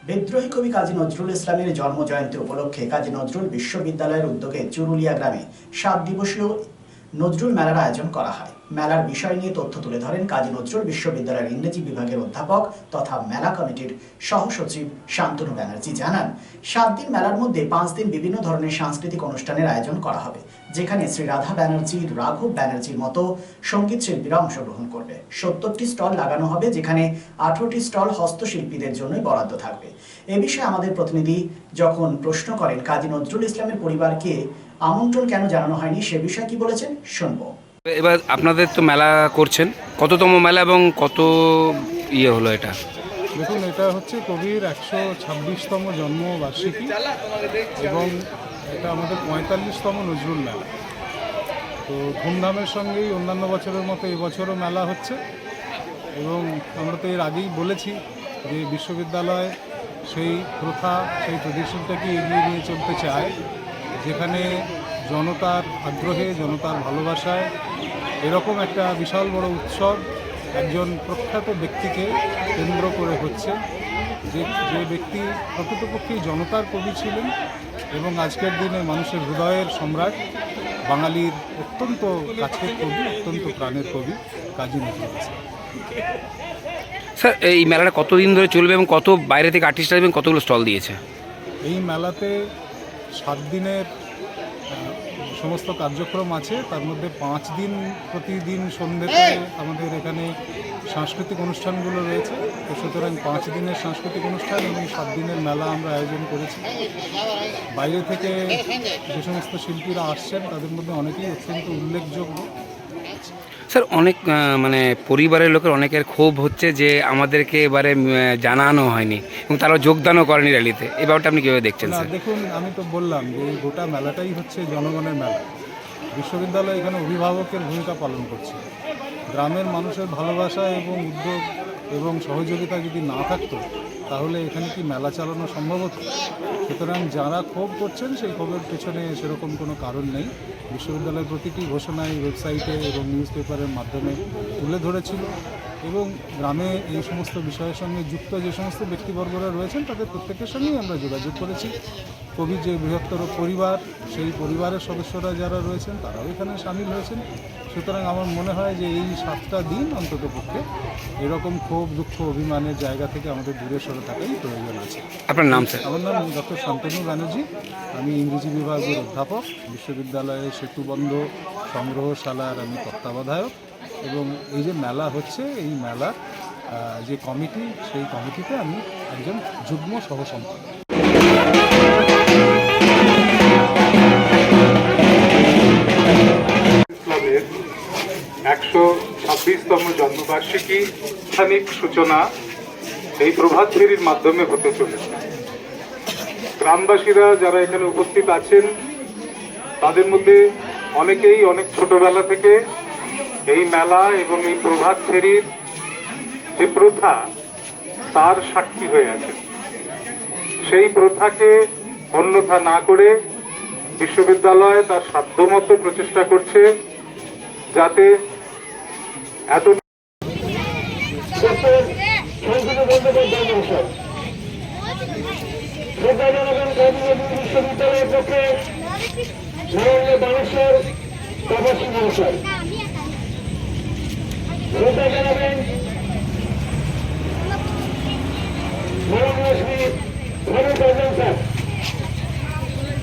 বিদ্রোহী কবি কাজী নজরুল ইসলামের জন্মজয়ন্তী উপলক্ষে কাজী নজরুল বিশ্ববিদ্যালয়ের উদ্যোগে চুরুলিয়া গ্রামে 7 দিবসীয় নজরুল মেলার আয়োজন করা হয়। মেলার বিষয় নিয়ে তথ্য তুলে ধরেন কাজী নজরুল বিশ্ববিদ্যালয়ের ইংরেজি বিভাগের অধ্যাপক তথা মেলা কমিটির সহসচিব শান্তনু ব্যানার্জি জানান, 7 দিন মেলার মধ্যে 5 দিন বিভিন্ন ধরনের সাংস্কৃতিক অনুষ্ঠানের আয়োজন করা হবে, যেখানে শ্রী রাধা ব্যানার্জি, রাঘব ব্যানার্জির মতো সঙ্গীত শিল্পীরা অংশগ্রহণ করবে। 70টি স্টল লাগানো হবে, যেখানে 18টি স্টল হস্তশিল্পীদের জন্যই বরাদ্দ থাকবে। এ বিষয়ে আমাদের প্রতিনিধি যখন প্রশ্ন করেন কাজী নজরুল ইসলামের পরিবারকে আমন্ত্রণ কেন জানানো হয়নি, সে বিষয়ে কি বলেছেন শুনবো। এবার আপনাদের তো মেলা করছেন, কততম মেলা এবং কত হলো এটা? দেখুন, এটা হচ্ছে কবির 126তম জন্মবার্ষিকী এবং এটা আমাদের 45তম নজরুল মেলা। তো ধুমধামের সঙ্গেই অন্যান্য বছরের মতো এবছরও মেলা হচ্ছে এবং আমরা তো এর আগেই বলেছি যে বিশ্ববিদ্যালয় সেই প্রথা, সেই ট্রেডিশনটাকে এগিয়ে নিয়ে চলতে চায়, যেখানে জনতার আগ্রহে, জনতার ভালোবাসায় এরকম একটা বিশাল বড় উৎসব একজন প্রখ্যাত ব্যক্তিকে কেন্দ্র করে হচ্ছে, যে ব্যক্তি প্রকৃতপক্ষেই জনতার কবি ছিলেন এবং আজকের দিনে মানুষের হৃদয়ের সম্রাট, বাঙালির অত্যন্ত কাছের কবি, অত্যন্ত প্রাণের কবি কাজী নজরুল ইসলাম। স্যার, এই মেলাটা কতদিন ধরে চলবে এবং কত বাইরে থেকে আর্টিস্ট আসবেন, কতগুলো স্টল দিয়েছে? এই মেলাতে 7 দিনের সমস্ত কার্যক্রম আছে, তার মধ্যে 5 দিন প্রতিদিন সন্ধ্যেতে আমাদের এখানে সাংস্কৃতিক অনুষ্ঠানগুলো রয়েছে। তো সুতরাং 5 দিনের সাংস্কৃতিক অনুষ্ঠান এবং 7 দিনের মেলা আমরা আয়োজন করেছি। বাইরে থেকে যে সমস্ত শিল্পীরা আসছেন তাদের মধ্যে অনেকেই অত্যন্ত উল্লেখযোগ্য। স্যার, অনেক পরিবারের লোকের অনেকের ক্ষোভ হচ্ছে যে আমাদেরকে এবারে জানানো হয়নি এবং তারা যোগদানও করেনি র্যালিতে। এই ব্যাপারটা আপনি কীভাবে দেখছেন না, স্যার? দেখুন, আমি তো বললাম যে এই গোটা মেলাটাই হচ্ছে জনগণের মেলা। বিশ্ববিদ্যালয় এখানে অভিভাবকের ভূমিকা পালন করছে। গ্রামের মানুষের ভালোবাসা এবং উদ্যোগ এবং সহযোগিতা যদি না থাকতো তাহলে এখানে কি মেলা চালানো সম্ভব হতো? সুতরাং যারা ক্ষোভ করছেন সেই ক্ষোভের পেছনে সেরকম কোনো কারণ নেই। বিশ্ববিদ্যালয়ের প্রতিটি ঘোষণায় ওয়েবসাইটে এবং নিউজ পেপারের মাধ্যমে তুলে ধরেছিল এবং গ্রামে এই সমস্ত বিষয়ের সঙ্গে যুক্ত যে সমস্ত ব্যক্তিবর্গরা রয়েছেন তাদের প্রত্যেকের সঙ্গেই আমরা যোগাযোগ করেছি। কবির যে বৃহত্তর পরিবার, সেই পরিবারের সদস্যরা যারা রয়েছেন তারাও এখানে সামিল হয়েছেন। সুতরাং আমার মনে হয় যে এই 7টা দিন অন্তত পক্ষে এরকম ক্ষোভ, দুঃখ, অভিমানের জায়গা থেকে আমাদের দূরে সরে থাকাই প্রয়োজন আছে। আপনার নাম স্যার? আমার নাম ডক্টর শান্তনু ব্যানার্জি। আমি ইংরেজি বিভাগের অধ্যাপক, বিশ্ববিদ্যালয়ের সেতুবন্ধ সংগ্রহশালার আমি তত্ত্বাবধায়ক এবং এই যে মেলা হচ্ছে এই মেলার যে কমিটি, সেই কমিটিতে আমি একজন যুগ্ম সহসম্পাদক। 126তম জন্মবার্ষিকী আনুষ্ঠানিক সূচনা এই প্রভাত ফেরির মাধ্যমে হতে চলেছে। গ্রামবাসীরা যারা এখানে উপস্থিত আছেন তাদের মধ্যে অনেকেই অনেক ছোটবেলা থেকে এই মেলা এবং এই প্রভাত ফেরির যে প্রথা তার সাক্ষী হয়ে আছেন। সেই প্রথাকে অন্যথা না করে বিশ্ববিদ্যালয় তার সাধ্যমতো প্রচেষ্টা করছে যাতে এত বিশ্ববিদ্যালয়ের পক্ষে মানুষের প্রবাসী মহাশয় শ্রদ্ধা জানাবেন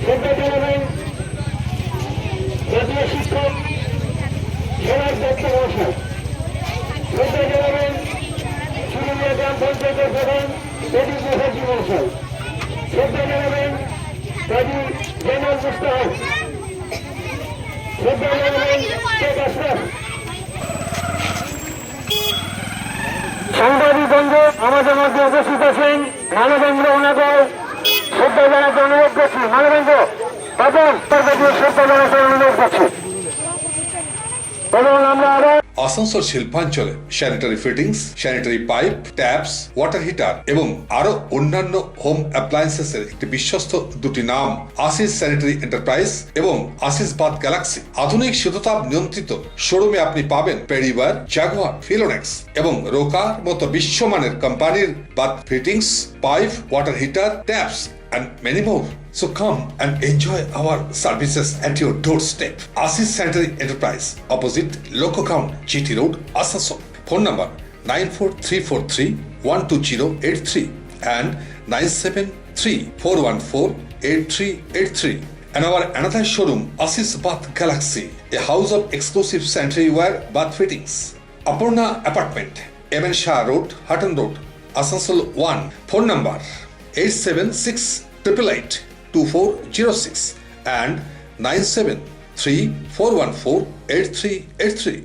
শ্রদ্ধা জানাবেন জাতীয় শিক্ষক সমাজ দত্ত মহাশয়, শ্রদ্ধা জানাবেন চুরুলিয়া গ্রাম পঞ্চায়েতের প্রধান প্রদীপ মুখার্জি মহাশয়, শ্রদ্ধা জানাবেন কাজী জামাল মুস্তাহাব, শ্রদ্ধা জানাবেন শেখ আশরাফ। সাংবাদিকবৃন্দ আমাদের মধ্যে উপস্থিত আছেন মানবেন্দ্র ওনাগর, শ্রদ্ধা জানাতে অনুরোধ করছি। মানবেন্দ্র বাবন শ্রদ্ধা জানাতে অনুরোধ করছি এবং আমরা আরো আসানসোল শিল্পাঞ্চলে sanitary fittings, sanitary pipe, taps, water heater এবং আরো অন্যান্য হোম অ্যাপ্লায়েন্সেস এর একটি বিশ্বস্ত দুটি নাম আশিস স্যানিটারি এন্টারপ্রাইজ এবং আশিস বাথ গ্যালাক্সি। আধুনিক শীততাপ নিয়ন্ত্রিত শোরুমে আপনি পাবেন পেরিবার, জাগুয়ার, ফিলোনেক্স এবং রোকার মতো বিশ্বমানের কোম্পানির bath fittings, pipe, water heater, taps and many more. So come and enjoy our services at your doorstep. Asis Sanitary Enterprise, opposite Loco Ground, GT Road, Asansol. Phone number 94343-12083 and 973-414-8383. And our another showroom, Asis Bath Galaxy, a house of exclusive sanitary ware bath fittings. Apurna Apartment, MN Shah Road, Hutton Road, Asansol 1. Phone number 876-888-2406 and 973-414-8383.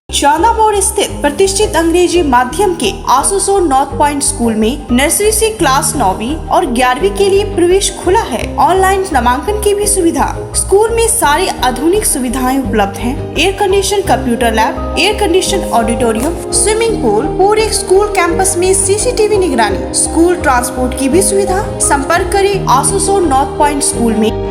चांदा मोड़ स्थित प्रतिष्ठित अंग्रेजी माध्यम के आसुसोर north point school में nursery से class 9वीं और 11वीं के लिए प्रवेश खुला है। ऑनलाइन नामांकन की भी सुविधा। स्कूल में सारी आधुनिक सुविधाएं उपलब्ध हैं। Air condition computer lab, air condition auditorium, swimming pool, पूरे स्कूल कैंपस में सीसीटीवी निगरानी, स्कूल ट्रांसपोर्ट की भी सुविधा। संपर्क करें आसुसोर नॉर्थ पॉइंट स्कूल में